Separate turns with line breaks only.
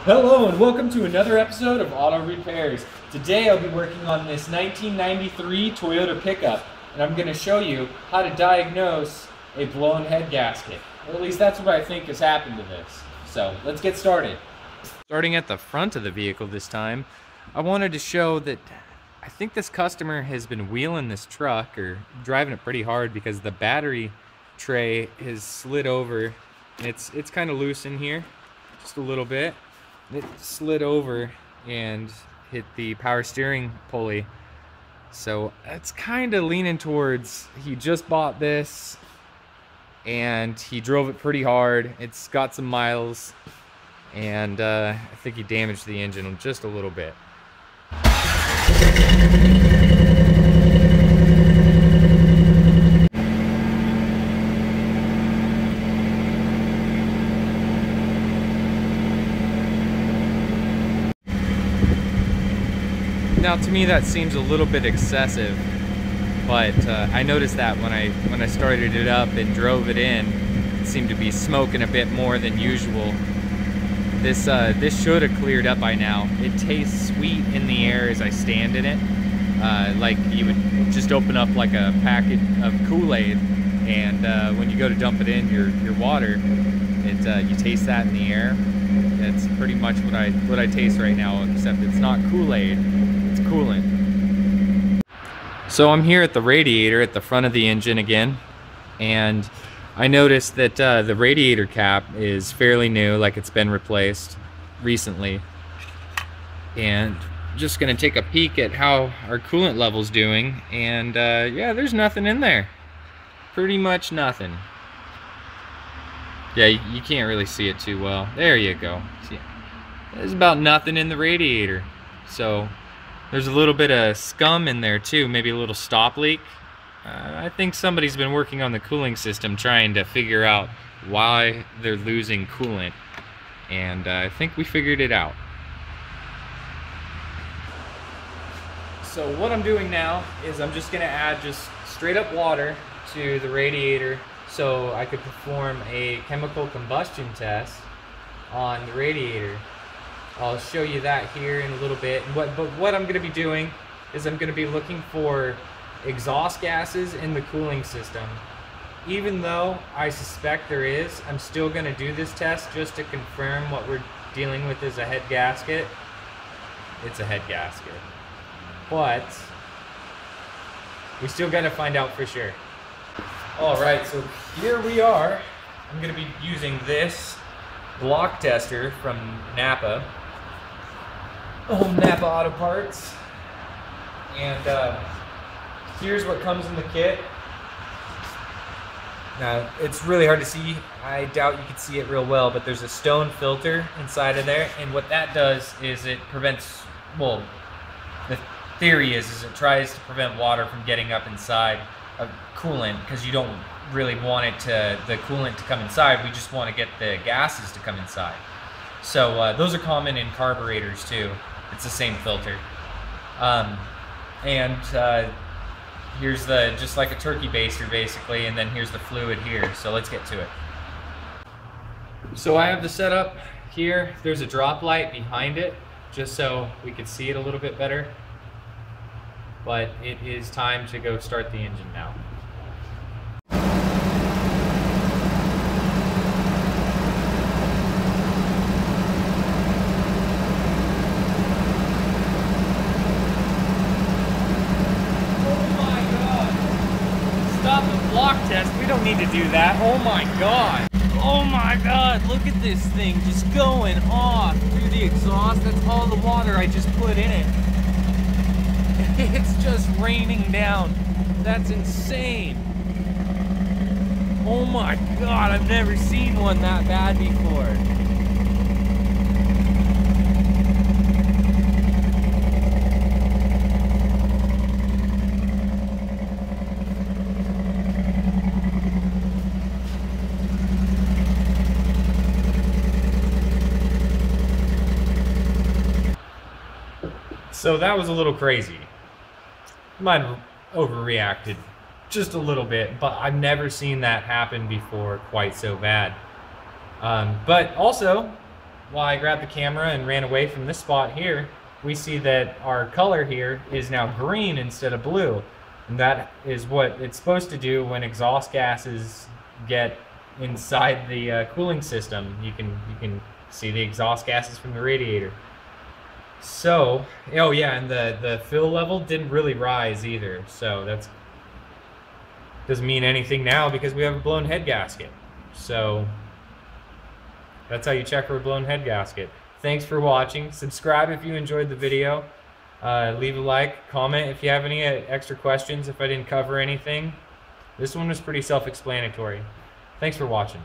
Hello and welcome to another episode of Auto Repairs. Today I'll be working on this 1993 Toyota pickup, and I'm going to show you how to diagnose a blown head gasket. Or at least that's what I think has happened to this. So let's get started. Starting at the front of the vehicle this time, I wanted to show that I think this customer has been wheeling this truck or driving it pretty hard because the battery tray has slid over. It's kind of loose in here, just a little bit. It slid over and hit the power steering pulley. So it's kind of leaning towards he just bought this and he drove it pretty hard. It's got some miles and I think he damaged the engine just a little bit. Now to me that seems a little bit excessive, but I noticed that when I started it up and drove it in, it seemed to be smoking a bit more than usual. This should have cleared up by now. It tastes sweet in the air as I stand in it, like you would just open up like a packet of Kool-Aid, and when you go to dump it in your water, you taste that in the air. That's pretty much what I taste right now, except it's not Kool-Aid. Coolant. So I'm here at the radiator at the front of the engine again, and I noticed that the radiator cap is fairly new, like it's been replaced recently. And just gonna take a peek at how our coolant level's doing, and yeah, there's nothing in there. Pretty much nothing. Yeah, you can't really see it too well. There you go. See, there's about nothing in the radiator. So there's a little bit of scum in there too, maybe a little stop leak. I think somebody's been working on the cooling system trying to figure out why they're losing coolant, and I think we figured it out. So what I'm doing now is I'm just going to add just straight up water to the radiator so I could perform a chemical combustion test on the radiator. I'll show you that here in a little bit. But what I'm going to be doing is I'm going to be looking for exhaust gases in the cooling system. Even though I suspect there is, I'm still going to do this test just to confirm what we're dealing with is a head gasket. It's a head gasket. But we still got to find out for sure. Alright, so here we are. I'm going to be using this block tester from Napa. Napa Auto Parts, and here's what comes in the kit. Now it's really hard to see, I doubt you can see it real well, but there's a stone filter inside of there, and what that does is it prevents, well, the theory is it tries to prevent water from getting up inside of coolant, because you don't really want the coolant to come inside, we just want to get the gases to come inside. So those are common in carburetors too. It's the same filter. Here's just like a turkey baster basically, and then here's the fluid here. So let's get to it. So I have the setup here. There's a drop light behind it, just so we could see it a little bit better. But it is time to go start the engine now. Test. We don't need to do that. Oh my god. Oh my god. Look at this thing just going off through the exhaust. That's all the water I just put in it. It's just raining down. That's insane. Oh my god. I've never seen one that bad before. So that was a little crazy. Might have overreacted just a little bit, but I've never seen that happen before quite so bad. But also, while I grabbed the camera and ran away from this spot here, we see that our color here is now green instead of blue. And that is what it's supposed to do when exhaust gases get inside the cooling system. You can see the exhaust gases from the radiator. So, oh yeah, and the fill level didn't really rise either. So that's doesn't mean anything now because we have a blown head gasket. So that's how you check for a blown head gasket. Thanks for watching. Subscribe if you enjoyed the video. Leave a like, comment if you have any extra questions if I didn't cover anything. This one was pretty self-explanatory. Thanks for watching.